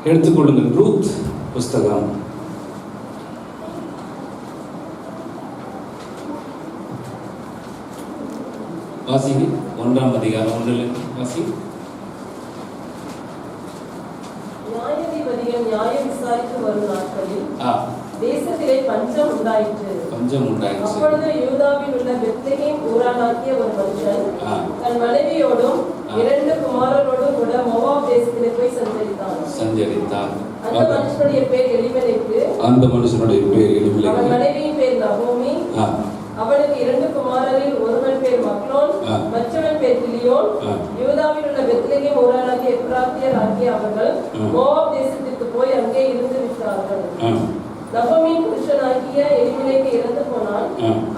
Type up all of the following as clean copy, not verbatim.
எடுத்துக்கொள்ளுங்கள். ரூத் புஸ்தகம் வாசிங்க. 1ஆம் அதிகாரம் 1 வாசி. நியாயாதிபதிகள் நியாயம் விசாரித்து வரும் நாட்களில் தேசத்திலே பஞ்சம் உண்டாயிற்று. அப்பொழுது யூதாவில் உள்ள பெத்லெகேம் ஊரானாகிய ஒரு மனுஷன் தன் மனைவியோடும் 2 குமாரரோடும் கூட மோவாப் தேசத்திலே போய் சஞ்சரித்தான். அந்த மனுஷனுடைய பேர் எலிமெலேக்கு. அவன் மனைவியின் பேர் நகோமி. அவனுக்கு 2 குமாரரில் ஒருவன் பேர் மக்லோன், மற்றவன் பேர் கிலியோன். யூதாவில் உள்ள பெத்லெகேம் ஊரானாகிய எப்ராத்தியர் ஆகிய அவர்கள் மோவாப் தேசத்திற்கு போய் அங்கே இருந்து விட்டார்கள். நகோமியின் புருஷனாகிய எலிமெலேக்கு இறந்து போனான்.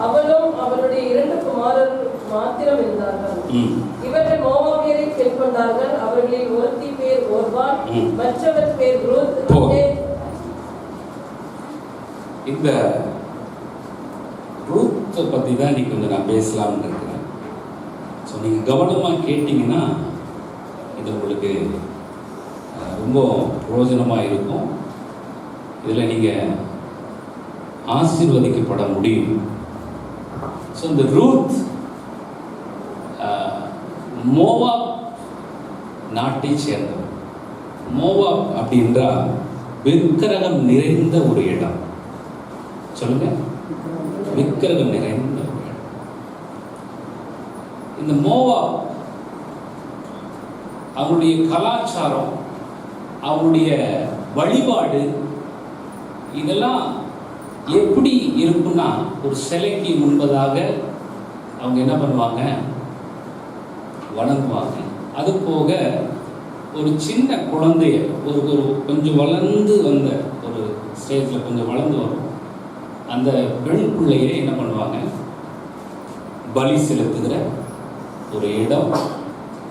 அவளும் அவளுடைய 2 குமாரர் மாத்திரம் இருந்தார்கள். இவர்கள் மோவாபியரை பெண்கொண்டார்கள். அவர்களில் ஒருத்தி பேர் ஓர்பான், மற்றவர் பேர் ரூத். இந்த ரூத்தை பற்றி தான் இன்னைக்கு கொஞ்சம் நான் பேசலாம்னு இருக்கிறேன். ஸோ நீங்கள் கவனமாக கேட்டிங்கன்னா இது உங்களுக்கு ரொம்ப பிரயோஜனமாக இருக்கும். இதில் நீங்கள் ஆசீர்வதிக்கப்பட முடியும். ஸோ இந்த ரூத் மோவாப் நாட்டை சேர்ந்தவர். மோவாப் அப்படின்றா விக்கிரகம் நிறைந்த ஒரு இடம். சொல்லுங்க, விக்கிரகம் நிறைந்த ஒரு இடம். இந்த மோவாப் அவருடைய கலாச்சாரம், அவருடைய வழிபாடு இதெல்லாம் எப்படி இருக்குன்னா, ஒரு சிலைக்கு முன்பதாக அவங்க என்ன பண்ணுவாங்க, வணங்குவாங்க. அது போக ஒரு சின்ன குழந்தைய ஒரு கொஞ்சம் வளர்ந்து வந்த ஒரு ஸ்டேஜில் கொஞ்சம் வளர்ந்து வரும் அந்த பெண் பிள்ளையை என்ன பண்ணுவாங்க, பலி செலுத்துகிற ஒரு இடம்,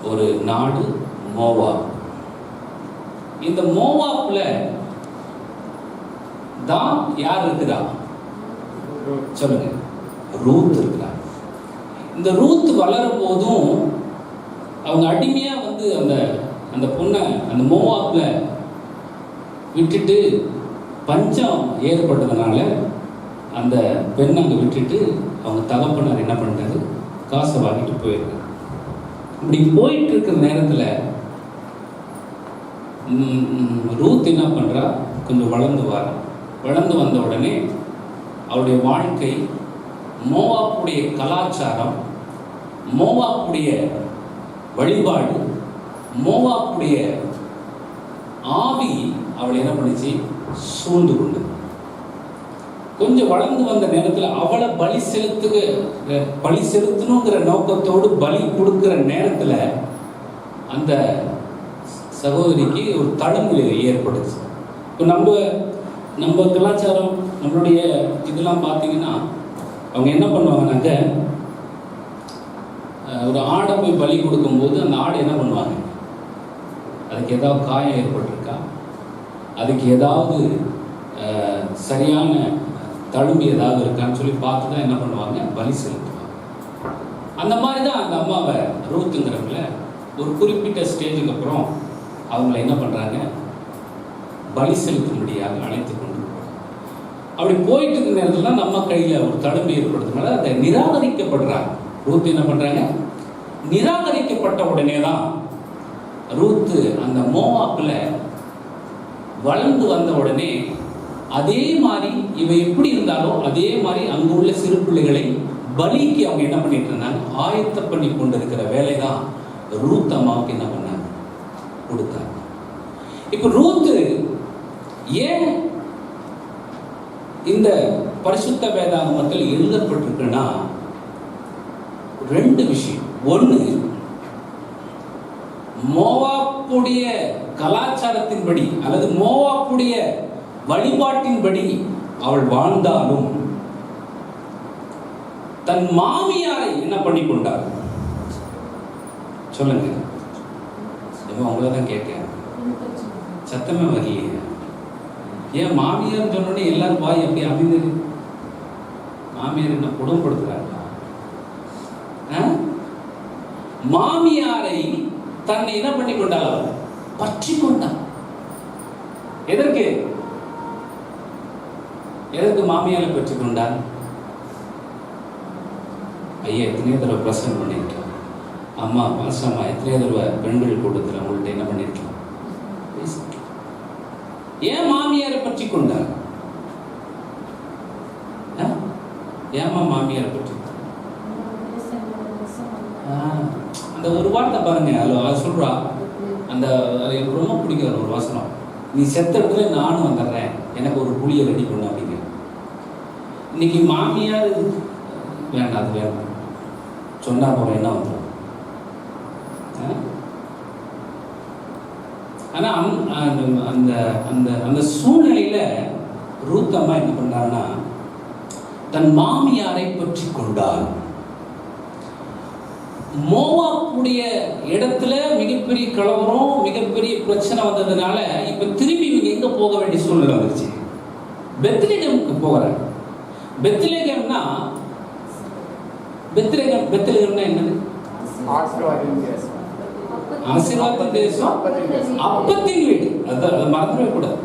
ஒரு நாடு மோவாப். இந்த மோவாப்ல தான் யார் இருக்கிறா சொல்லுங்க, ரூத் இருக்கிறா. இந்த ரூத் வளரும் போதும் அவங்க அடிமையா வந்து அந்த பொண்ணை அந்த மோவாப்ல விட்டுட்டு பஞ்சம் ஏற்பட்டதுனால அந்த பெண்ணை அங்கே விட்டுட்டு அவங்க தகப்பனார் என்ன பண்ணுறாரு, காசை வாங்கிட்டு போயிருக்காரு. இப்படி போயிட்டு இருக்கிற நேரத்தில் ரூத் என்ன பண்ணுறா, கொஞ்சம் வளர்ந்து வந்த உடனே அவருடைய வாழ்க்கை மோவாப்புடைய கலாச்சாரம், மோவாப்புடைய வழிபாடு, மோவாப்புடைய ஆவி அவளை என்ன பண்ணிச்சு, சூழ்ந்து கொண்டு. கொஞ்சம் வளர்ந்து வந்த நேரத்தில் அவளை பலி செலுத்தணுங்கிற நோக்கத்தோடு பலி கொடுக்கிற நேரத்தில் அந்த சகோதரிக்கு ஒரு தடங்கல் ஏற்படுச்சு. இப்போ நம்ம கலாச்சாரம், நம்மளுடைய இதெல்லாம் பார்த்தீங்கன்னா அவங்க என்ன பண்ணுவாங்கன்னாக்க, ஒரு ஆடை போய் பலி கொடுக்கும்போது அந்த ஆடை என்ன பண்ணுவாங்க, அதுக்கு ஏதாவது காயம் ஏற்பட்டிருக்கா, அதுக்கு ஏதாவது சரியான தழும்பு ஏதாவது இருக்கான்னு சொல்லி பார்த்து தான் என்ன பண்ணுவாங்க, பலி செலுத்துவாங்க. அந்த மாதிரி தான் அந்த அம்மாவை ரூத்துங்கிறவங்கள ஒரு குறிப்பிட்ட ஸ்டேஜுக்கு அப்புறம் அவங்கள என்ன பண்ணுறாங்க, பலி செலுத்தும்படியாக அழைத்து கொண்டு போகிறாங்க. அப்படி போயிட்டு இருக்க நேரத்தில் தான் நம்ம கையில் ஒரு தழும்பு ஏற்படுறதுனால அதை நிராகரிக்கப்படுறாங்க. ரூத் என்ன பண்ணுறாங்க, நிராகரிக்கப்பட்ட உடனே தான் ரூத்து அந்த மோவாப்பில் வளர்ந்து வந்த உடனே அதே மாதிரி இவ எப்படி இருந்தாலும் அதே மாதிரி அங்கு உள்ள சிறு பிள்ளைகளை பலிக்கு அவங்க என்ன பண்ணிட்டு இருந்தாங்க, ஆயத்த பண்ணி கொண்டு இருக்கிற வேலை தான் ரூத் அம்மாவுக்கு என்ன பண்ணாங்க, கொடுத்தாங்க. இப்ப ரூத்து ஏன் இந்த பரிசுத்த வேதாகமத்தில் எழுதப்பட்டிருக்குன்னா 2 விஷயம். ஒன்று, மோவாப்புடைய கலாச்சாரத்தின்படி அல்லது மோவாப்புடைய வழிபாட்டின்படி அவள் வாழ்ந்தாலும் தன் மாமியாரை என்ன பண்ணி கொண்டார், சொல்லுங்க. அவங்களதான் கேட்டேன், சத்தமே வரலையே. ஏன் மாமியார் சொன்னோடனே எல்லாரும் வாய் எப்படி அமைந்தது? மாமியார் என்ன குடும்பப்படுத்துறாங்களா? மாமியாரை தன்னை என்ன பண்ணி கொண்டாள், அவர் பற்றி கொண்டார். எதற்கு மாமியாரை பெற்றுக்கொண்டார்? ஐயா எத்தனையோ தடவை பிரசன்ட் பண்ணியிருக்கேன். அம்மா பாசம்மா எத்தனையோ தடவை பெண்கள் கூட்டத்தில் உங்கள்கிட்ட என்ன பண்ணியிருக்கலாம்? ஏன் மாமியாரை பற்றி கொண்டார்? ஏமா மாமியாரை பற்றி அந்த ஒரு வார்த்தை பாருங்க. அது சொல்றா, அந்த எனக்கு ரொம்ப பிடிக்கும் ஒரு வசனம். நீ செத்த இடத்துல நானும் வந்துடுறேன், எனக்கு ஒரு புளியை ரெடி பண்ண அப்படிங்க. இன்னைக்கு மாமியார் வேண்டாம், அது வேண்டாம் சொன்னா போல என்ன வந்துடும். ஆனா அந்த அந்த அந்த சூழ்நிலையில ரூத் அம்மா என்ன பண்றாங்கன்னா, தன் மாமியாரை பற்றி கொண்டார். மோவாப்புடைய இடத்துல மிகப்பெரிய கலவரம், மிகப்பெரிய பிரச்சனை வந்ததுனால இப்ப திரும்பி இவங்க எங்க போக வேண்டிய சூழ்நிலை வந்துருச்சு? பெத்லெகேமுக்கு போகிறாங்க. பெத்லெகேம்னா என்னது? ஆசீர்வாதத்தின் தேசம், அப்பத்தின் வீடு. அதை மறந்துடவே கூடாது.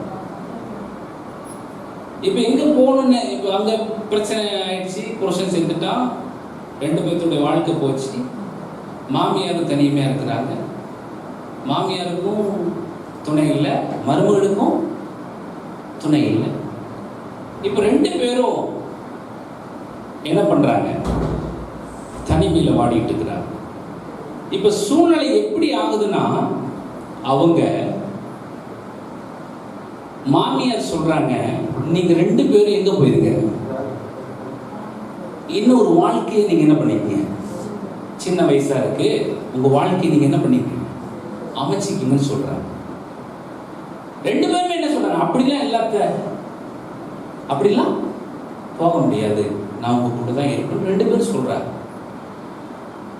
இப்ப எங்க போகணும்னு, இப்ப அங்க பிரச்சனை ஆயிடுச்சு, புருஷன் செஞ்சுட்டான், 2 பேர்த்துடைய வாழ்க்கை போச்சு. மாமியாரும் தனியுமையா இருக்கிறாங்க. மாமியாருக்கும் துணை இல்லை, மருமகளுக்கும் துணை இல்லை. இப்ப 2 பேரும் என்ன பண்றாங்க? தனிமையில வாடிட்டு இருக்கிறாங்க. இப்ப சூழ்நிலை எப்படி ஆகுதுன்னா, அவங்க மாமியார் சொல்றாங்க, நீங்க 2 பேரும் எங்க போயிருங்க, இன்னொரு வாழ்க்கையை நீங்க என்ன பண்ணிக்கீங்க, சின்ன வயசா இருக்கு, உங்க வாழ்க்கையை நீங்க என்ன பண்ணிக்கீங்க, அமைச்சிக்கீங்கன்னு சொல்றாங்க. 2 பேருமே என்ன சொல்றாங்க, அப்படிலாம் போக முடியாது, நான் உங்க கூட தான் இருக்கணும் 2 பேரும் சொல்றாங்க.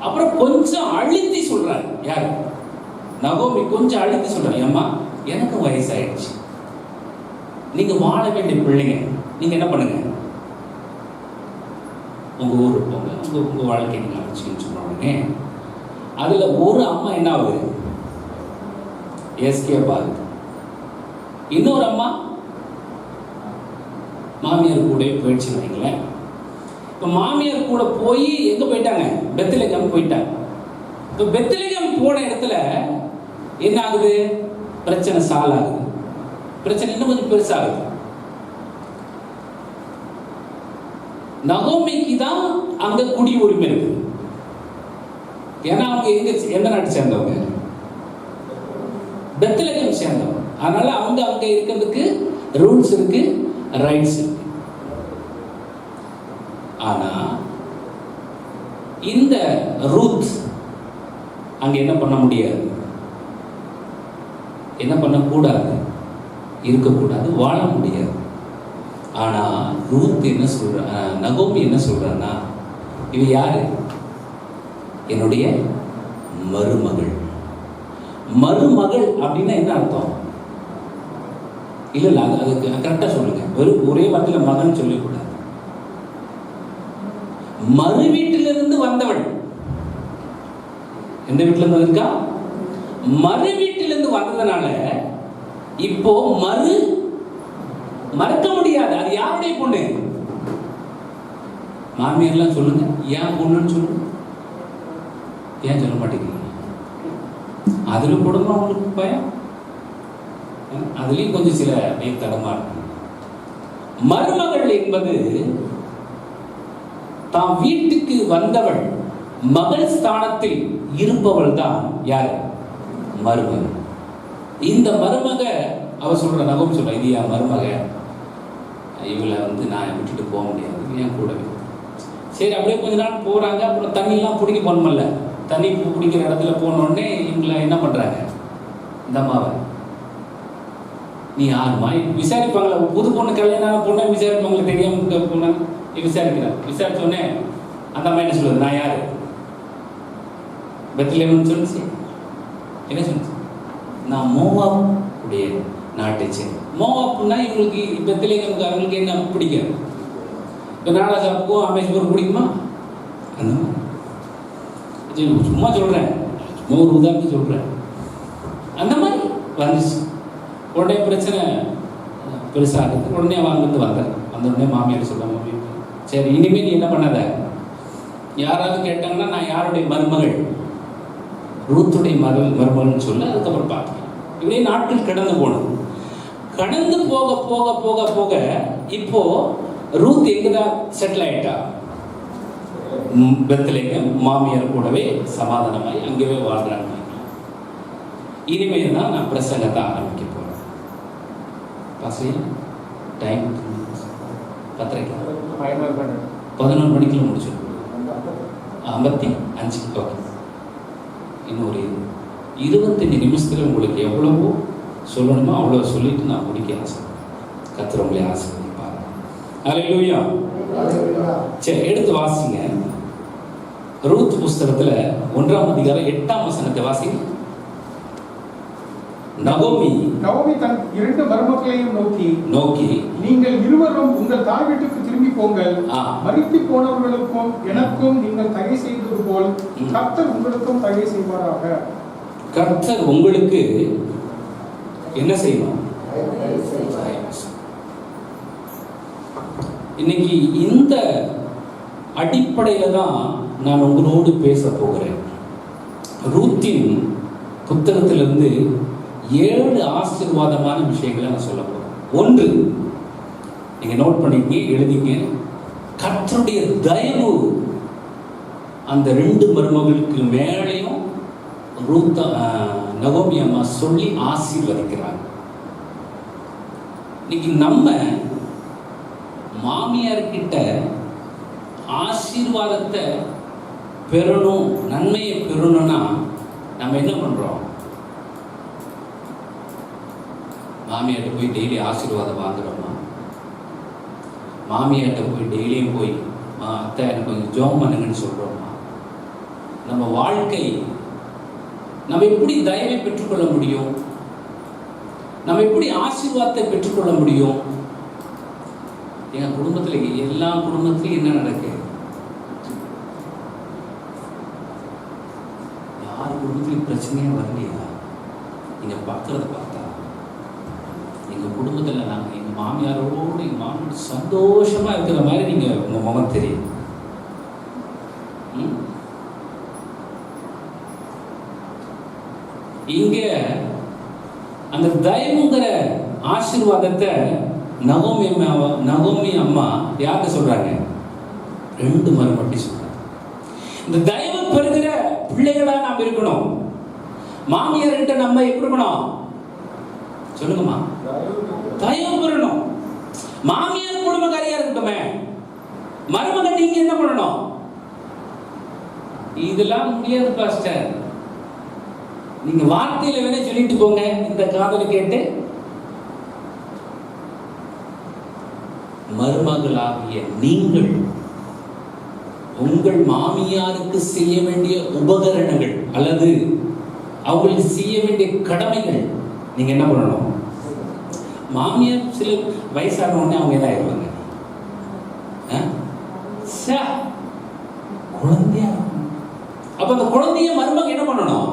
அப்புறம் கொஞ்சம் அழுத்தி சொல்றாங்க. யாரு? நகோமி கொஞ்சம் அழுத்தி சொல்றாங்க, ஏம்மா எனக்கு வயசாயிடுச்சு, நீங்க வாழ வேண்டிய பிள்ளைங்க, நீங்க என்ன பண்ணுங்க, உங்க ஊருக்கு போங்க, உங்க வாழ்க்கை நீங்க அமைச்சுன்னு சொல்றாங்க. அதுல ஒரு அம்மா என்ன ஆகுது, எஸ்கேப் ஆகுது. இன்னொரு அம்மா மாமியார் கூட போயிடுச்சுன்னு வைங்களேன். இப்போ மாமியார் கூட போய் எங்க போயிட்டாங்க, பெத்லெகேம் போயிட்டாங்க. இப்போ பெத்லெகேம் போன இடத்துல என்ன ஆகுது, பிரச்சனை சால்வ் ஆகுது. பிரச்சனை இன்னும் கொஞ்சம் பெருசாகுது. நகோமிக்கு தான் அங்க குடி உரிமை இருக்கு. ஏன்னா அவங்க எந்த நாட்டு சேர்ந்தவங்க, பெத்லெகேம் சேர்ந்தவங்க. அதனால அவங்க அங்க இருக்கிறதுக்கு ரூல்ஸ் இருக்கு, ரைட்ஸ் இருக்கு. ஆனா இந்த ரூத் அங்க என்ன பண்ண முடியாது, என்ன பண்ணக்கூடாது, இருக்கக்கூடாது, வாழ முடியாது. ஆனா ரூத் என்ன சொல்ற, நகோமி என்ன சொல்றான்னா, இவ யாரு, என்னுடைய மருமகள். மருமகள் அப்படின்னா என்ன அர்த்தம்? இல்ல அதுக்கு கரெக்டா சொல்லுங்க, ஒரே வார்த்தையில மகன் சொல்லக்கூடாது. மறு வீட்டிலிருந்து வந்தவள். எந்த வீட்டில இருந்து வந்திருக்கா? மறு வீட்டிலிருந்து வந்ததுனால இப்போ மறக்க முடியாது. அது யாருடைய பொண்ணு? மாமியார்லாம் சொல்லுங்க, ஏன் பொண்ணுன்னு சொல்லுங்க. ஏன் சொல்ல மாட்டேங்கிறீங்க? அதுல போடணும் உங்களுக்கு பயம். அதுலயும் கொஞ்சம் சில தடமா இருக்கு. மருமகள் என்பது தாம் வீட்டுக்கு வந்தவள், மகள் ஸ்தானத்தில் இருப்பவள் தான் யார்? மருமகள். இந்த மருமக அவ சொல்ற, நகோமி சொல்ற, இது என் மருமக, இவளை நான் விட்டுட்டு போக முடியாது, ஏன் கூடவே. சரி, அப்படியே கொஞ்ச நாள் போறாங்க. அப்புறம் தண்ணிலாம் பிடிக்க போனோம்ல, தண்ணி பிடிக்கிற இடத்துல போனோடனே இவங்களை என்ன பண்றாங்க, இந்த அம்மாவை, நீ யாருமா விசாரிப்பாங்களா? புது பொண்ணு கல்யாணம் பொண்ணை விசாரிப்பாங்களா? தெரியாம பொண்ணு விசாரிக்கிறார். விசாரிச்சோடனே அந்த அம்மா என்ன சொல்லுது, நான் யாரு, பெத்லெகேம்னு சொல்லுச்சு. என்ன சொல்லுச்சு, நான் மோவாப் உடைய நாட்டை சேர்ந்த. மோவாப்னா இவங்களுக்கு பெத்லெகேமுக்கு அவங்களுக்கு என்ன பிடிக்காது. இப்போ நாலாசாப்புக்கும் அமேஸ்வரம் பிடிக்குமா? அந்த மாதிரி சும்மா சொல்றேன், சும்மா ஒரு உதாரணத்துக்கு சொல்றேன். அந்த மாதிரி வந்துச்சு. உடனே பிரச்சனை பெருசாக இருக்குது. உடனே வாங்கிட்டு வந்தேன். வந்தோடனே மாமியார் சொல்ல, மாமியார் சரி இனிமேல் நீ என்ன பண்ணாத, யாராவது கேட்டாங்கன்னா நான் யாருடைய மருமகள், ரூத்துடைய மருமகள்னு சொல்ல, அதுக்கப்புறம் பார்க்கலாம். இப்படியே நாட்கள் கடந்து போனது. கடந்து போக போக போக போக இப்போ ரூத் எங்கதான் செட்டில் ஆயிட்டா? பெத்லகேம் மாமியார் கூடவே சமாதானமாய் அங்கேயே வாழ்றாங்க. இனிமேல் தான் நான் பிரசங்கத்தை ஆரம்பிக்க போறேன். டைம் 11 மணிக்குள்ள முடிச்சிருக்கோம். 55. ஓகே, இன்னொரு 25 நிமிஷத்துல உங்களுக்கு எவ்வளவோ சொல்லணுமோ அவ்வளோ சொல்லிட்டு நான் முடிக்க ஆசை. கர்த்தர் உங்களை ஆசீர்வதிப்பார். அல்லேலூயா. சரி, எடுத்து வாசிங்க. ரூத் புஸ்தகத்துல 1ஆம் அதிகாரம் 8ஆம் வசனத்தை வாசிங்க. நகோமி தன் 2 மருமக்களையும் நோக்கி நீங்கள் இருவரும் உங்கள் தாய் வீட்டுக்கு திரும்பி போங்கள். மரித்து போனவர்களுக்கும் எனக்கும் நீங்கள் தகை செய்தது போல் கர்த்தர் உங்களுக்கும் தகை செய்வாராக. கர்த்தர் உங்களுக்கு என்ன செய்யணும்? இன்னைக்கு இந்த அடிப்படையில தான் நான் உங்களோடு பேச போகிறேன். ரூத்தின் புத்தகத்திலிருந்து 7 ஆசீர்வாதமான விஷயங்களை நான் சொல்ல போறேன். 1, நீங்க நோட் பண்ணிக்க, எழுதிங்க. கர்த்தருடைய தயவு அந்த 2 மருமகளுக்கு மேலேயும் நகோமி அம்மா சொல்லி ஆசீர்வதிக்கிறாங்க. இன்னைக்கு நம்ம மாமியார்கிட்ட ஆசீர்வாதத்தை பெறணும், நன்மையை பெறணும்னா நம்ம என்ன பண்றோம்? மாமியார்கிட்ட போய் டெய்லி ஆசீர்வாதம் வாங்குறோமா? மாமியார்கிட்ட போய் டெய்லியும் போய் அத்தை எனக்கு கொஞ்சம் ஜோம் பண்ணுங்கன்னு சொல்றோமா? நம்ம வாழ்க்கை நம்ம எப்படி தயவை பெற்றுக்கொள்ள முடியும்? நம்ம எப்படி ஆசீர்வாதத்தை பெற்றுக்கொள்ள முடியும்? எங்க குடும்பத்துல, எல்லா குடும்பத்திலையும் என்ன நடக்கு? யார் குடும்பத்திலையும் பிரச்சனையே வரலையா? நீங்க பார்க்கறத பார்த்தா எங்க குடும்பத்துல நாங்க எங்க மாமியாரோடு எங்க மாமியார் சந்தோஷமா இருக்கிற மாதிரி நீங்க உங்க முகம் தெரியும். இங்க அந்த தயவுங்கிற ஆசீர்வாதத்தை நகோமி அம்மா யாருக்கு சொல்றாங்க? 2 மருமட்டி சொல்றாங்க. இந்த தயவு பெறுகிற பிள்ளைகளா நாம் இருக்கணும். மாமியார்கிட்ட நம்ம எப்படி இருக்கணும்? சொல்லுங்கம்மா. தயவு பெறணும். மாமியார் குடும்பக்காரியா இருக்கட்டுமே, மருமகன் நீங்க என்ன பண்ணணும்? இதெல்லாம் முடியாது பாஸ்டர். நீங்க வார்த்தையில வேணா சொல்லிட்டு போங்க. இந்த காதலை கேட்டு மருமகளாகிய நீங்கள் உங்கள் மாமியாருக்கு செய்ய வேண்டிய உபகரணங்கள் அல்லது அவங்களுக்கு செய்ய வேண்டிய கடமைகள் நீங்க என்ன பண்ணணும்? மாமியார் சில வயசான உடனே அவங்க என்ன ஆயிடுவாங்க? குழந்தையா. அப்ப அந்த குழந்தைய மருமக என்ன பண்ணணும்?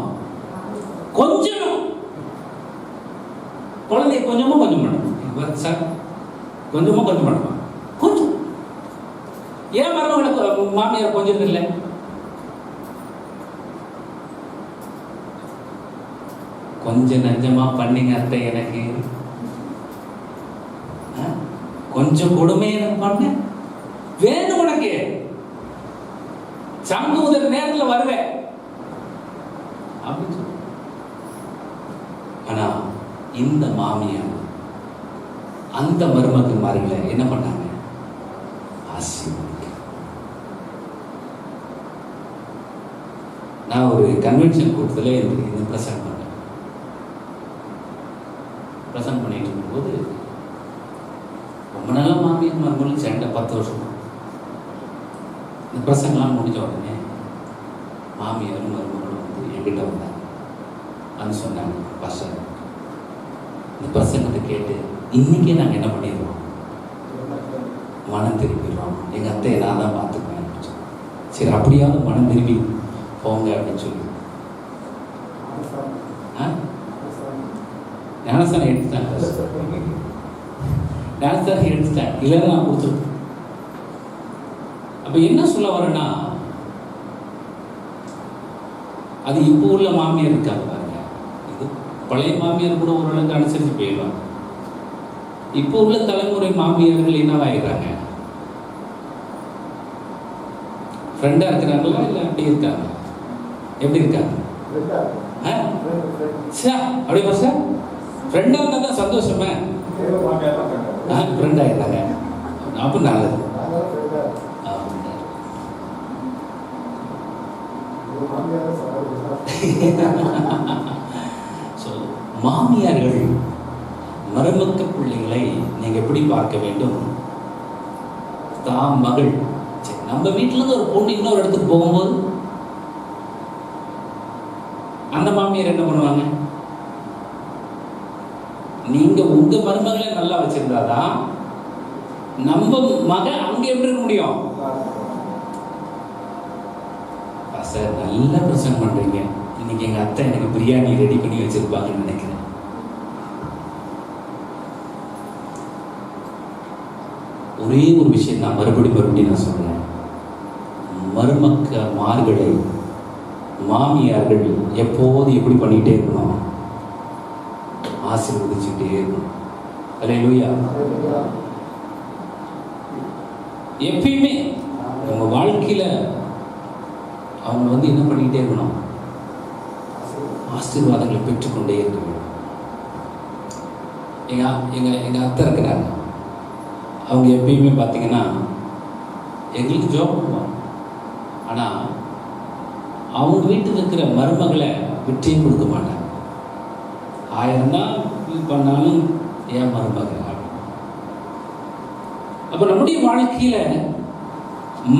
கொஞ்சம் குழந்தைய கொஞ்சமா கொஞ்சம் பண்ணணும். சார் கொஞ்சமா கொஞ்சம் பண்ணுவாங்க. கொஞ்சம் ஏன் மருமகளை மாமியார் கொஞ்சம் இல்லை? கொஞ்சம் நஞ்சமா பண்ணீங்க அத்தை, எனக்கு கொஞ்சம் கொடுமை எனக்கு பண்ண வேணும், உனக்கு சங்கு முதல் நேரத்தில் வருவேன் அப்படின்னு சொல்லி. ஆனா இந்த மாமியார் அந்த மருமகன் மாறில என்ன பண்ணாங்க? ஆசீர்வதிக்க. நான் ஒரு கன்வென்ஷன் கூட்டத்தில் இந்த பிரசங்கம் பண்ணேன். பிரசங்கம் பண்ணிட்டு இருக்கும்போது ரொம்ப நாளா மாமியார் மருமகள் சேர்ந்த 10 வருஷம். இந்த பிரசங்கெல்லாம் முடிஞ்ச உடனே மாமியாரும் மருமகளும் வந்து என்கிட்ட வந்தாங்க. அது சொன்னாங்க, பாஸ்டர் இந்த பிரசங்கத்தை கேட்டு இன்னைக்கே நாங்கள் என்ன பண்ணிடுறோம்? மனம் திரும்பிடுறோம். எங்கள் அத்தையை நான் தான் பார்த்துக்குவேன். சரி, அப்படியாவது மனம் திரும்பி போங்க அப்படின்னு சொல்லி ஞானஸ்தானம் எடுத்துட்டாங்க. டான்ஸ் தான் எடுத்துட்டேன், இல்லைன்னா நான் கொடுத்துருப்பேன். அப்போ என்ன சொல்ல வரேன்னா, அது இப்போ உள்ள மாமியார் இருக்காங்க பாருங்க, இது பழைய மாமியார் கூட ஓரளவுக்கு அனுசரித்து போயிடுவாங்க. இப்போ உள்ள தலைமுறை மாமியார்கள் என்னவாயிடுறாங்க, ஃப்ரெண்டாக இருக்கிறாங்களா இல்லை அப்படி இருக்காங்க? எப்படி இருக்காங்க? அப்படியே பா சார், ஃப்ரெண்டாக இருந்தால் தான் சந்தோஷமே. ஃப்ரெண்ட் ஆகிடுறாங்க, அப்போ நல்லது. மாமியார்கள் மருமக்க பிள்ளைகளை நீங்க எப்படி பார்க்க வேண்டும்? தாம் மகள், நம்ம வீட்டுல இருந்து ஒரு பொண்ணு இன்னொரு இடத்துக்கு போகும்போது அந்த மாமியார் என்ன பண்ணுவாங்க? நீங்க உங்க மருமகளை நல்லா வச்சிருந்தாதான் நம்ம மக அங்க எப்படி இருக்க முடியும்? சார் நல்லா பிரச்சனை பண்றீங்க, இன்னைக்கு எங்க அத்தை எனக்கு பிரியாணி ரெடி பண்ணி வச்சிருப்பாங்கன்னு நினைக்கிறேன். ஒரே ஒரு விஷயம் நான் மறுபடியும் நான் சொல்றேன், மருமக்க மார்களை மாமியார்கள் எப்போது எப்படி பண்ணிட்டே இருக்கணும்? ஆசீர்வதிச்சுட்டே இருக்கணும். அல்லேலூயா. எப்பயுமே நம்ம வாழ்க்கையில அவங்க என்ன பண்ணிக்கிட்டே இருக்கணும்? ஆசீர்வாதங்களை பெற்றுக்கொண்டே இருக்க வேண்டும். எங்க அத்தை இருக்கிறாங்க, அவங்க எப்பயுமே பார்த்தீங்கன்னா எங்களுக்கு ஜோப் பண்ணுவாங்க. ஆனால் அவங்க வீட்டுக்கு இருக்கிற மருமகளை விட்டையும் கொடுக்க மாட்டாங்க. 1000 தான் பண்ணாலும் ஏன் மருமகள். அப்போ நம்முடைய வாழ்க்கையில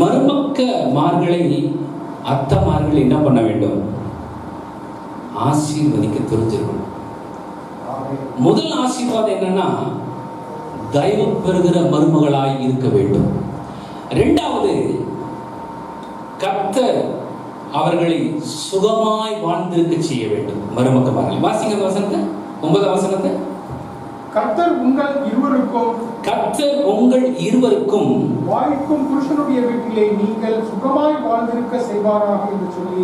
மருமக்க மார்களை அத்தமார்கள் என்ன பண்ண வேண்டும்? ஆசீர்வதிக்க தெரிஞ்சிருக்கணும். முதல் ஆசீர்வாதம் என்னன்னா, தயவு பெறுகிற மருமகளாய் இருக்க வேண்டும். இரண்டாவது, கர்த்தர் அவர்களை சுகமாய் வாழ்ந்திருக்க செய்ய வேண்டும். மருமக்கமார்கள் வாசிங்க வசனத்தை, 9ஆம் வசனத்தை. கர்த்தர் உங்கள் இருவருக்கும் வாய்க்கும் புருஷனுடைய வீட்டிலே நீங்கள் சுகமாய் வாழ்ந்திருக்க செய்வாராக என்று சொல்லி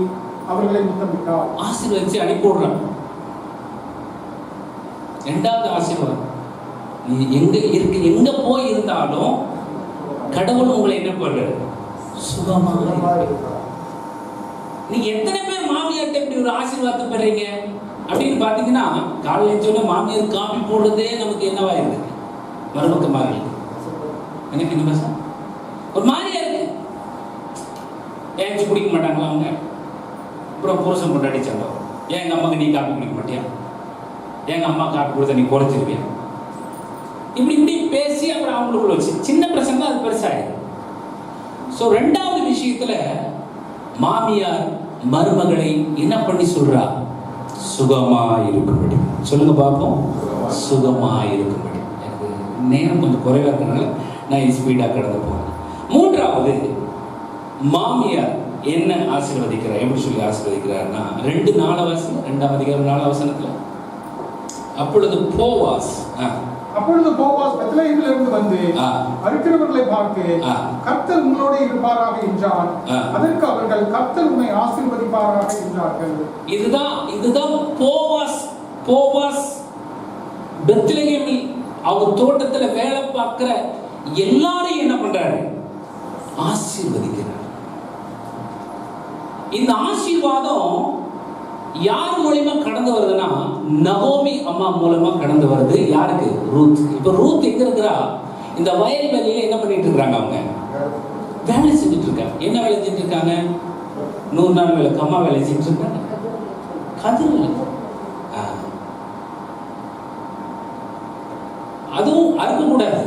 அவர்களை முத்தமிட்டார். ஆசீர்வதிச்சு அனுப்பிவிடுறான். இரண்டாவது ஆசீர்வாதம், நீ எங்க போய் இருந்தாலும் கடவுள் உங்களை என்ன பண்றாரு? சுகமாக. நீங்க எத்தனை பேர் மாமியார்ட்ட இப்படி ஒரு ஆசீர்வாதத்தை பெறீங்க அப்படின்னு பாத்தீங்கன்னா, காலையில் சொல்ல மாமியார் காபி போடுறதே நமக்கு என்னவா இருக்கு? மருமக்கமாக எனக்கு என்ன பேச ஒரு மாதிரியா இருக்கு. ஏஞ்சி குடிக்க மாட்டாங்களா அவங்க? அப்புறம் புருஷன் கொண்டாடி சண்டை. ஏன் எங்க அம்மாக்கு நீ காப்பி குடிக்க மாட்டியா? எங்க அம்மா காப்பி கொடுத்தா நீ குறைச்சிருவியா? இப்படி பேசி அப்புறம் அவங்களுக்குள்ள வச்சு சின்ன பிரச்சனை தான் அது பெருசாயிடும். ஸோ ரெண்டாவது விஷயத்துல மாமியார் மருமகளை என்ன பண்ணி சொல்றா? சுகமா இருக்கும்படி. சொல்லுங்க பார்ப்போம். சுகமா இருக்கும்படி. எனக்கு நேரம் கொஞ்சம் குறைவா இருக்கனால நான் ஸ்பீடா கடந்து போறேன். மூன்றாவது, மாமியார் என்ன ஆசீர்வதிக்கிறார்? எப்படி சொல்லி ஆசீர்வதிக்கிறார்னா, 2:4 2ஆம் அதிகாரம் 4ஆம் வசனத்துல, அப்பொழுது போவாஸ் பெத்லகேமிலிருந்து வந்து அறுக்கிறவர்களை பார்த்து கர்த்தர் உங்களோட இருப்பாராக என்றார். அதற்கு அவர்கள் கர்த்தர் உம்மை ஆசீர்வதிப்பாராக என்றார்கள். இதுதான் போவாஸ் பெத்லகேமில் அவர் தோட்டத்துல வேலை பார்க்கிற எல்லாரையும் என்ன பண்றாரு? ஆசீர்வதிக்கிறார். இந்த ஆசீர்வாதம் யார் மூலமா கடந்து வருதுன்னா, நகோமி அம்மா மூலமா கடந்து வருது. யாருக்கு? ரூத். இப்ப ரூத் எங்க இருக்கிறா? இந்த வயல்வெளியில என்ன பண்ணிட்டு இருக்காங்க? அவங்க வேலை செஞ்சுட்டு இருக்காங்க. என்ன வேலை செஞ்சுட்டு இருக்காங்க? 100 நாள் வேலை, கம்மா வேலை செஞ்சுட்டு இருக்காங்க. கதிர் அதுவும் அறுக்க கூடாது.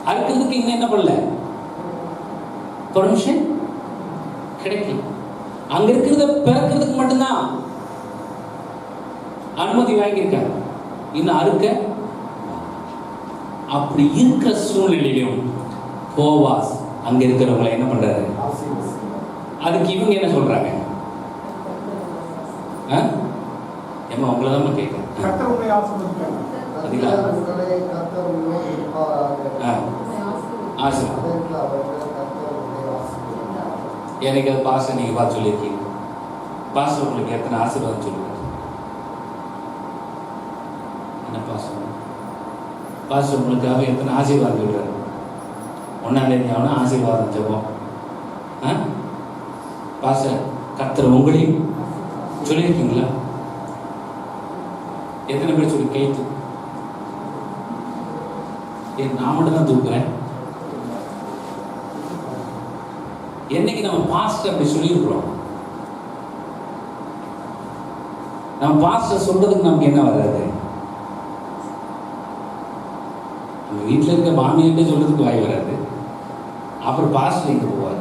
அறுக்கிறதுக்கு இன்னும் என்ன பண்ணல? பர்மிஷன் கிடைக்கல. அங்க இருக்கிறத பிறக்கிறதுக்கு மட்டும்தான் அனுமதி வாங்கியிருக்காங்க. இன்னும் அறுக்க அப்படி இருக்க சூழ்நிலையிலும் போவாஸ் அங்க இருக்கிறவங்களை என்ன பண்றாரு? அதுக்கு இவங்க என்ன சொல்றாங்க? ஏமா உங்களை தான் கேட்கிறேன். சரிங்களா? ஆசீர்வாதம் எனக்கு அது பாஸ்டர் நீங்கள் பார்த்து சொல்லியிருக்கீங்க. பாஸ்டர் உங்களுக்கு எத்தனை ஆசீர்வாதம் சொல்லுங்க. என்ன பாஸ்டர் உங்களுக்காக எத்தனை ஆசீர்வாதம் சொல்கிறார்? 1ஆம் தேதி ஆகணும் ஆசீர்வாதம் ஜெபம். பாஸ்டர் கர்த்தர் உங்களையும் சொல்லியிருக்கீங்களா? எத்தனை பேர் சொல்லி கைத்து? நான் மட்டும் தான் தூக்குறேன். என்னைக்கு நம்ம பாஸ்டர் அப்படி சொல்லியிருக்கிறோம்? நம்ம பாஸ்டர் சொல்றதுக்கு நமக்கு என்ன வராது? நம்ம வீட்டில் இருக்க மாமியார்கிட்ட சொல்றதுக்கு வாய் வராது. அப்புறம் பாஸ்டர் எங்க போவார்?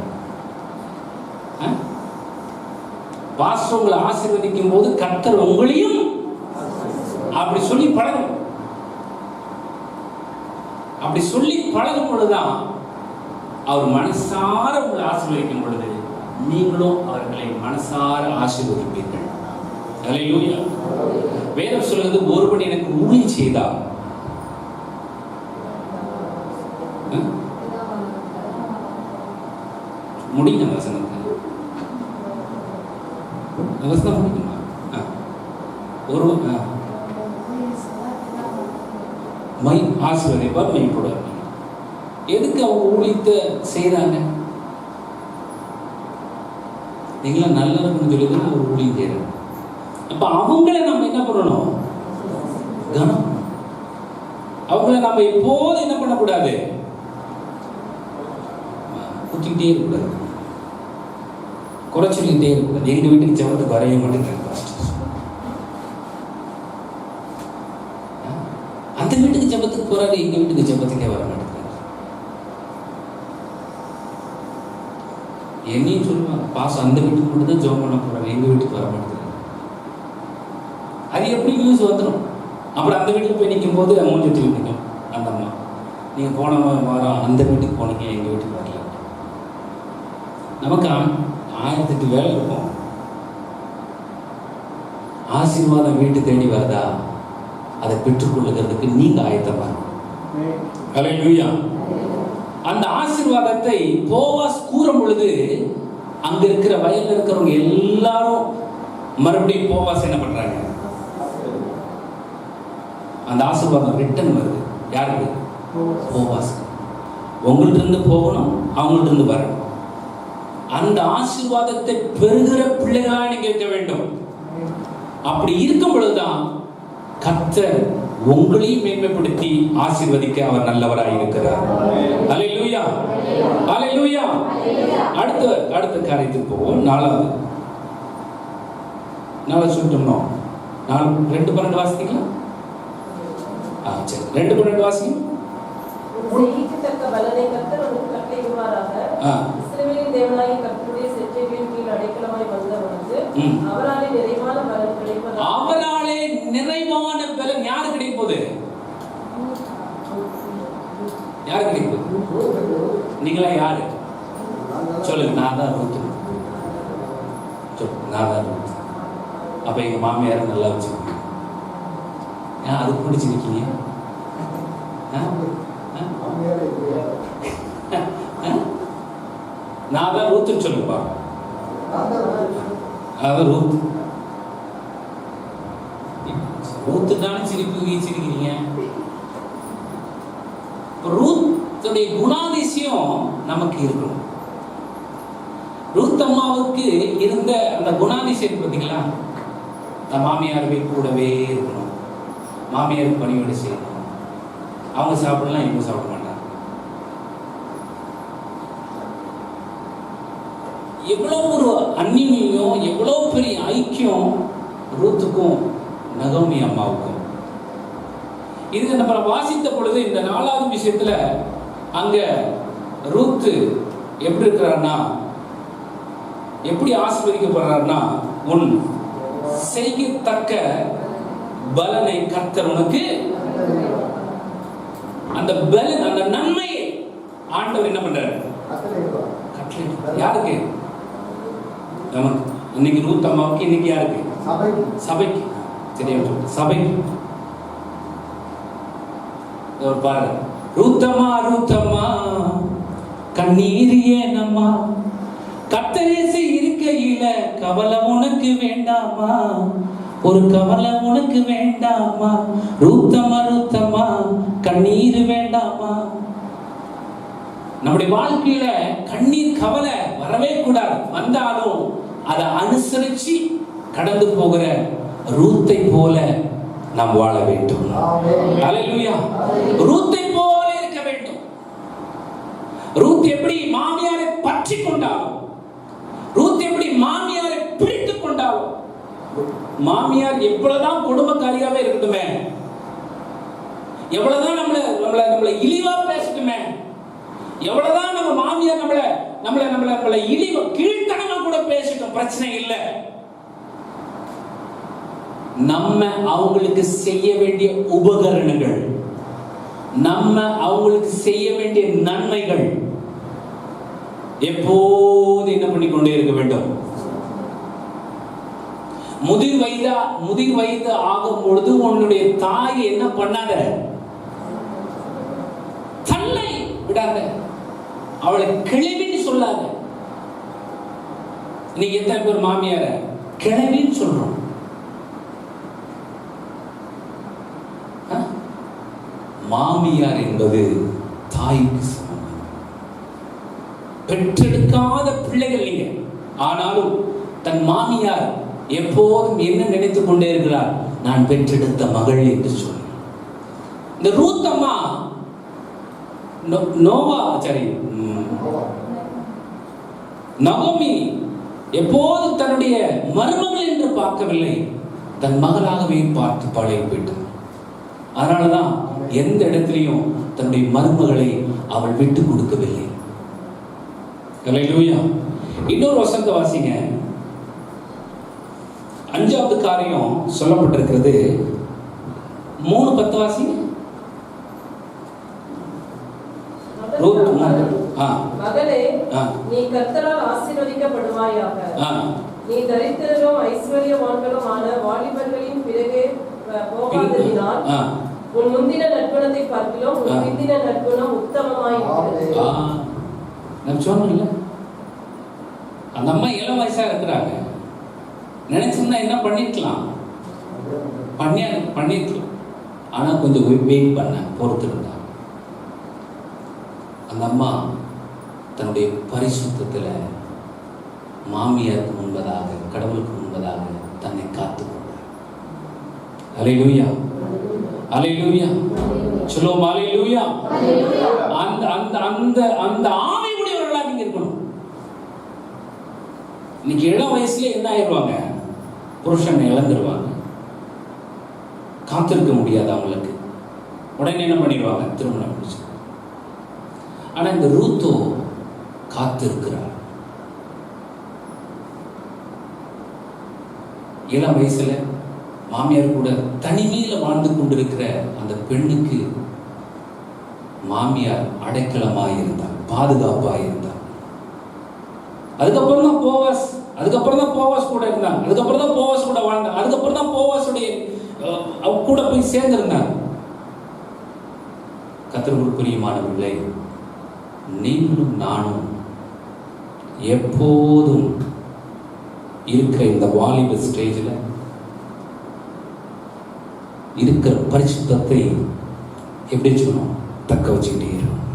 பாஸ்டர் உங்களை ஆசீர்வதிக்கும் போது கர்த்தர் உங்களையும் அப்படி சொல்லி பழகும். அப்படி சொல்லி பழகும் பொழுதுதான் அவர் மனசார உங்களை ஆசீர்வதிக்கும் பொழுது நீங்களும் அவர்களை மனசார ஆசீர்வதிப்பீர்கள். அல்லேலூயா. வேதம் சொல்லுது, ஒருவன் எனக்கு ஊழியம் செய்தார். முடிங்க வசனத்தை. வசனம் முடிக்குமா? ஒரு மை ஆசீர்வதிப்பார் மைப்படுவார். எதுக்கு அவங்க ஊழியத்தை செய்யறாங்க? நீங்களாம் நல்லா இருக்குன்னு சொல்லி தான் அவர் ஊழியம் செய்யறாங்க. அப்ப அவங்கள நம்ம என்ன பண்ணணும்? கனம். அவங்கள நம்ம எப்போதும் என்ன பண்ணக்கூடாது? குத்திக்கிட்டே இருக்கக்கூடாது, குறைச்சிக்கிட்டே இருக்கக்கூடாது. எங்க வீட்டுக்கு ஜெபத்துக்கு வரவே மாட்டேங்கிறாங்க. அந்த வீட்டுக்கு ஜெபத்துக்கு போறாரு, எங்க வீட்டுக்கு ஜெபத்துக்கே வர மாட்டேங்கிறாரு. என்னையும் சொல்லுவாங்க, பாஸ் அந்த வீட்டுக்கு மட்டும் தான் ஜெபம் பண்ண போறாங்க, எங்க வீட்டுக்கு வர மாட்டேங்கிறாங்க. அது எப்படி நியூஸ் வந்துடும்? அப்புறம் அந்த வீட்டில் போய் நிற்கும் போது மூஞ்சி தூக்கி நிற்கும் அந்த அம்மா, நீங்கள் போன வாரம் அந்த வீட்டுக்கு போனீங்க, எங்கள் வீட்டுக்கு வரல. நமக்கு 1008 வேலை இருக்கும். ஆசீர்வாதம் வீட்டு தேடி வருதா, அதை பெற்றுக்கொள்ளுகிறதுக்கு நீங்க ஆயத்தமா இருக்கணும். அல்லேலூயா. அந்த ஆசீர்வாதத்தை போவாஸ் கூறும் பொழுது அங்க இருக்கிற வயல்ல இருக்கிறவங்க எல்லாரும் மறுபடியும் போவாஸ் என்ன பண்றாங்க? அந்த ஆசீர்வாதம் ரிட்டர்ன் வருது. யாருக்கு? போவாஸ். உங்கள்ட்ட இருந்து போகணும், அவங்கள்ட்ட இருந்து வரணும். அந்த ஆசீர்வாதத்தை பெறுகிற பிள்ளைகளா நீங்க இருக்க வேண்டும். அப்படி இருக்கும் பொழுதுதான் கர்த்தர் உங்களையும் மேன்மைப்படுத்தி ஆசீர்வதிக்க அவர் நல்லவராய் இருக்கிறார். அல்லேலூயா, அல்லேலூயா. அடுத்த காரியத்துக்கு போவோம். நாலாவது சொல்லிட்டோம்னா 2:12 வாசிக்கலாம். சரி, 2:12 வாசிங்க. செய்யத்தக்க பலனை கர்த்தர் உனக்கு கட்டளையிடுவாராக. இஸ்ரவேலின் தேவனாகிய கர்த்தருடைய செட்டைகளின் கீழ் அடைக்கலமாய் வந்தவனுக்கு அவராலே நிறைவான பலன் கிடைப்பது. அவராலே நிறைவான பலன் யாரு கிடைப்பது? யாரு கிடைப்பது? நீங்களா யாரு சொல்லுங்க. நான் தான் ரூத். நான் தான் ரூத். அப்ப எங்க மாமியார நல்லா வச்சுக்கோங்க. ஏன் அதுக்கு பிடிச்சு நிற்கீங்க? நான் தான் ரூத்துன்னு சொல்லுப்பா. அதான் ரூத்துனாலும் சிரிக்கிறீங்க. ரூத்துடைய குணாதிசயம் நமக்கு இருக்கணும். ரூத் அம்மாவுக்கு இருந்த அந்த குணாதிசயம் பார்த்தீங்களா? அந்த மாமியார் கூடவே இருக்கணும், மாமியாருக்கு பணியோடு செய்யணும். அவங்க சாப்பிடலாம், இவங்க சாப்பிட மாட்டாங்க. எவ்வளோ ஒரு அந்நியம், எவ்வளோ பெரிய ஐக்கியம் ரூத்துக்கும் நகோமி அம்மாவுக்கும். இது நம்ம வாசித்த பொழுது இந்த 4வது விஷயத்துல அங்க ரூத்து எப்படி இருக்கிறார்னா, எப்படி ஆசீர்வதிக்கப்படுறார்னா, உன் செய்யத்தக்க பலனை கர்த்தர் உனக்கு, அந்த பலன், அந்த நன்மையை ஆண்டவர் என்ன பண்றாரு? யாருக்கு? நமக்கு. இன்னைக்கு ரூத் அம்மாவுக்கு, இன்னைக்கு யாருக்கு? சபைக்கு. சரியா சொல்லுங்க, சபைக்கு. ஒரு பாரு, ரூத்தம்மா ரூத்தம்மா கண்ணீர் ஏனம்மா, கர்த்தரேசு இருக்கையில கவலை உனக்கு வேண்டாமா, ஒரு கவலை உனக்கு வேண்டாமா, ரூத்தம்மா ரூத்தம்மா கண்ணீர் வேண்டாமா. நம்முடைய வாழ்க்கையில கண்ணீர் கவலை வரவே கூடாது. வந்தாலும் அதை அனுசரிச்சு கடந்து போகிற ரூத்தை போல நாம் வாழ வேண்டும். ஹல்லேலூயா. ரூத்தை போல இருக்க வேண்டும். ரூத் எப்படி மாமியாரை பற்றி கொண்டாலும், ரூத் எப்படி மாமியாரை பிடித்து கொண்டாலும், மாமியார் எவ்வளவுதான் குடும்பக்காரியாவே இருக்கட்டுமே, எவ்வளவுதான் நம்மள இழிவா பேசட்டுமே, எவ்வளவுதான் நம்ம மாமியார் நம்மள இழிவு கீழ்த்தனமா கூட பேசட்டும், பிரச்சனை இல்லை. நம்ம அவங்களுக்கு செய்ய வேண்டிய உபகரணங்கள், நம்ம அவங்களுக்கு செய்ய வேண்டிய நன்மைகள் எப்போது என்ன பண்ணிக்கொண்டே இருக்க வேண்டும். முதிர் வயது ஆகும் பொழுது உன்னுடைய தாய் என்ன பண்ணாத, தன்னை விடாத, அவளை கிழவின்னு சொல்லாத. இன்னைக்கு எத்தனை பேர் மாமியார கிழவின்னு சொல்றோம். மாமியார் என்பது தாய்க்கு சமம். பெற்றெடுக்காத பிள்ளைகள் நீங்க, ஆனாலும் தன் மாமியார் எப்போதும் என்ன நினைத்துக் கொண்டே இருக்கிறார், நான் பெற்றெடுத்த மகள் என்று சொல்லி. இந்த ரூத் அம்மா நகோமி எப்போதும் தன்னுடைய மருமகள் என்று பார்க்கவில்லை, தன் மகளாகவே பார்த்து பழகி போயிட்டார். அதனாலதான் எந்த இடத்திலையும் தன்னுடைய மருமகளை அவள் விட்டு கொடுக்கவில்லை. ஹல்லேலூயா. இன்னொரு வசனத்தை வாசிங்க. 5வது காரியம் சொல்லப்பட்டிருக்கிறது. 3:10 வாசிங்க. மகளே, நீ கர்த்தரால் ஆசீர்வதிக்கப்படுவாயாக. நீ தரித்திரரும் ஐஸ்வர்யவான்களும் ஆன வாலிபர்களின் பிறகு போகாததினால் உன் முந்தின நற்குணத்தை பார்க்கிலும் உன் பிந்தின நற்குணம் உத்தமமாயிருக்கிறது. நான் சொன்னேன்ல, அந்த அம்மா இளம் வயசா இருக்கிறாங்க. நினைச்சிருந்தா என்ன பண்ணிருக்கலாம், பண்ணிருக்கலாம். ஆனா கொஞ்சம் வெயிட் பண்ண, பொறுத்திருந்தா. அந்த அம்மா தன்னுடைய பரிசுத்தத்துல மாமியாருக்கு முன்பதாக, கடவுளுக்கு முன்பதாக தன்னை காத்துக்கொண்டார். ஹல்லேலூயா, ஹல்லேலூயா. சொல்லுவோம் ஹல்லேலூயா. அந்த ஆவி உடையவர்களா நீங்க இருக்கணும். இன்னைக்கு இளம் வயசுல என்ன ஆயிடுவாங்க, புருஷனை இழந்துருவாங்க, காத்திருக்க முடியாது அவங்களுக்கு, உடனே என்ன பண்ணிடுவாங்க, திருமணம் முடிச்சு. ஆனா இந்த ரூத்தோ காத்திருக்கிறார். இளம் வயசுல மாமியார் கூட தனிமையில வாழ்ந்து கொண்டிருக்கிற அந்த பெண்ணுக்கு மாமியார் அடைக்கலமாய் இருந்தார், பாதுகாப்பாய் இருந்தார். அதுக்கப்புறம் தான் போவாஸ் கூட இருந்தாங்க. அதுக்கப்புறம் தான் போவாஸ் கூட வாழ்ந்தாங்க. அதுக்கப்புறம் தான் போவாஸுடைய கூட போய் சேர்ந்திருந்தாங்க. கர்த்தருக்குள் பிரியமானவர்களே, நீங்களும் நானும் எப்போதும் இருக்கிற இந்த வாலிப ஸ்டேஜில் இருக்கிற பரிசுத்தத்தை எப்படி சொல்லணும், தக்க வச்சுக்கிட்டே இருக்கும்.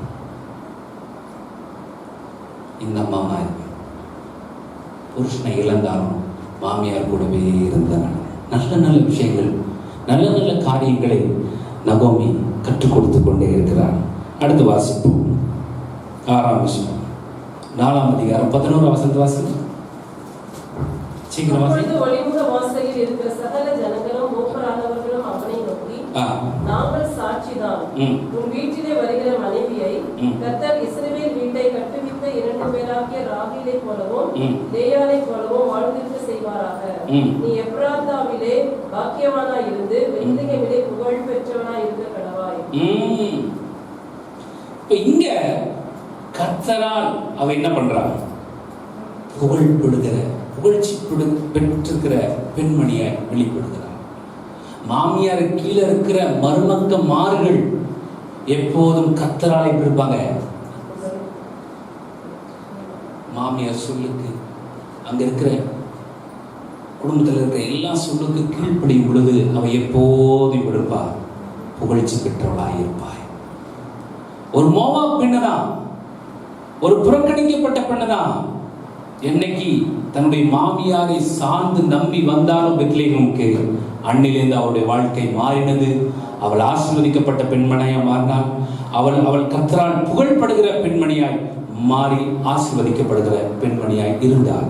இந்த அம்மா புருஷனை இழந்தாலும் மாமியார் கூடவே இருந்தாங்க. நல்ல நல்ல விஷயங்கள், நல்ல நல்ல காரியங்களை நகோமி கற்றுக் கொடுத்து கொண்டே இருக்கிறார். அடுத்து வாசிப்போம். 6ஆம் வசனம், 4ஆம் அதிகாரம் 11ஆம் வசனத்தை வாசிப்போம். சீக்கிரம் வாசிப்போம். ஒளிமுக வாசலில் இருக்கிற சகல ஜனங்களும் மூப்பரானவர்களும் அவனை நோக்கி, நாங்கள் சாட்சிதான், உன் வீட்டிலே வருகிற மனைவியை கர்த்தர் இஸ்ரவேல் வீட்டை கட்டுவித்த 2 பேராகிய ராகேலை போலவும் லேயாளை போலவும் வாழ்ந்திருக்க செய்வாராக. நீ எப்ராத்தாவிலே பாக்கியவானாய் இருந்து பெத்லெகேமிலே புகழ் பெற்றவனாய் இருக்க கடவாய். இப்ப இங்க கர்த்தரால் அவ என்ன பண்றாங்க, புகழ்ச்சி பெற்றிருக்கிற பெண்மணியை வெளிப்படுகிறார். மாமியார் கீழே இருக்கிற மருமக்க மார்கள் எப்போதும் கர்த்தரால் எப்படி இருப்பாங்க? மாமியார் சொல்லுக்கு, அங்க இருக்கிற குடும்பத்தில் இருக்கிற எல்லா சொல்லுக்கு கீழ்ப்படியும் பொழுது அவ எப்போதும் இருப்பா, புகழ்ச்சி பெற்றவளாய் இருப்பாய். ஒரு மோவாப் பெண்ணுதான், ஒரு புறக்கணிக்கப்பட்ட பெண்ணுதான், என்னைக்கு தன்னுடைய மாமியாரை சார்ந்து நம்பி வந்தாலும் பெத்லெகேமுக்கு அன்னிலிருந்து அவளுடைய வாழ்க்கை மாறினது. அவள் ஆசீர்வதிக்கப்பட்ட பெண்மணியா மாறினாள். அவள் கர்த்தரால் புகழ்படுகிற பெண்மணியாய் மாறி ஆசீர்வதிக்கப்படுகிற பெண்மணியாய் இருந்தாள்.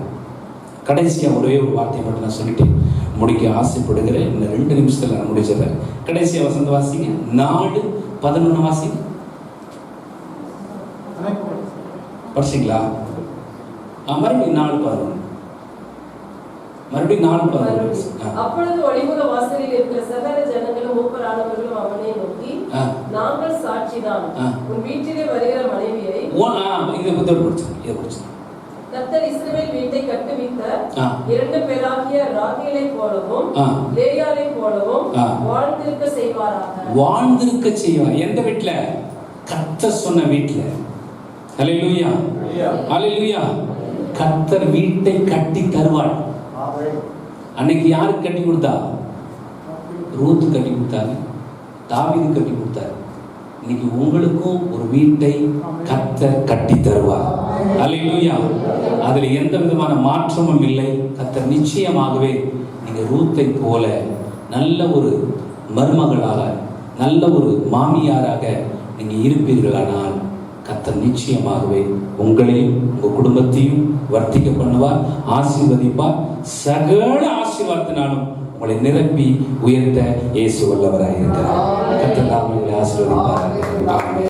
கடைசியா ஒரே ஒரு வார்த்தை மட்டும் நான் சொல்லிட்டு முடிக்க ஆசைப்படுகிறேன். இன்னும் 2 நிமிஷத்துல நான் முடிச்சிடறேன். கடைசியா வசந்த வாசிங்க, 4:11 வாசிங்க. படிச்சிங்களா? மறுபடியும் 4:11. மறுபடியும் 4:11. அப்பொழுது ஒளிமுக வாசலில் இருக்கிற சகல ஜனங்களும் மூப்பரானவர்களும் அவனை நோக்கி, நாங்கள் சாட்சிதான், உன் வீட்டிலே வருகிற மனைவியை கர்த்தர் இஸ்ரவேல் வீட்டை கட்டுவித்த 2 பேராகிய ராகேலை போலவும் லேயாளை போலவும் வாழ்ந்திருக்க செய்வாராக. வாழ்ந்திருக்க செய்வார். எந்த வீட்டுல? கர்த்தர் சொன்ன வீட்டுல. ஹல்லேலூயா, ஹல்லேலூயா. கர்த்தர் வீட்டை கட்டி தருவார். அன்னைக்கு யாருக்கு கட்டி கொடுத்தா? ரூத் கட்டி கொடுத்தாங்க, தாவீது கட்டி கொடுத்தாரு. இன்னைக்கு உங்களுக்கும் ஒரு வீட்டை கர்த்தர் கட்டி தருவார். ஹல்லேலூயா. அதுல எந்த விதமான மாற்றமும் இல்லை. கர்த்தர் நிச்சயமாகவே நீங்க ரூத்தை போல நல்ல ஒரு மருமகளாக, நல்ல ஒரு மாமியாராக நீங்க இருப்பீர்களானால் கர்த்தர் நிச்சயமாகவே உங்களையும் உங்க குடும்பத்தையும் வர்த்திக்க பண்ணுவார், ஆசீர்வதிப்பார். சகல ஆசீர்வாதத்தினாலும் உங்களை நிரப்பி உயர்த்த இயேசு வல்லவராக இருக்கிறார். கர்த்தர் உங்களை ஆசீர்வதிப்பார்.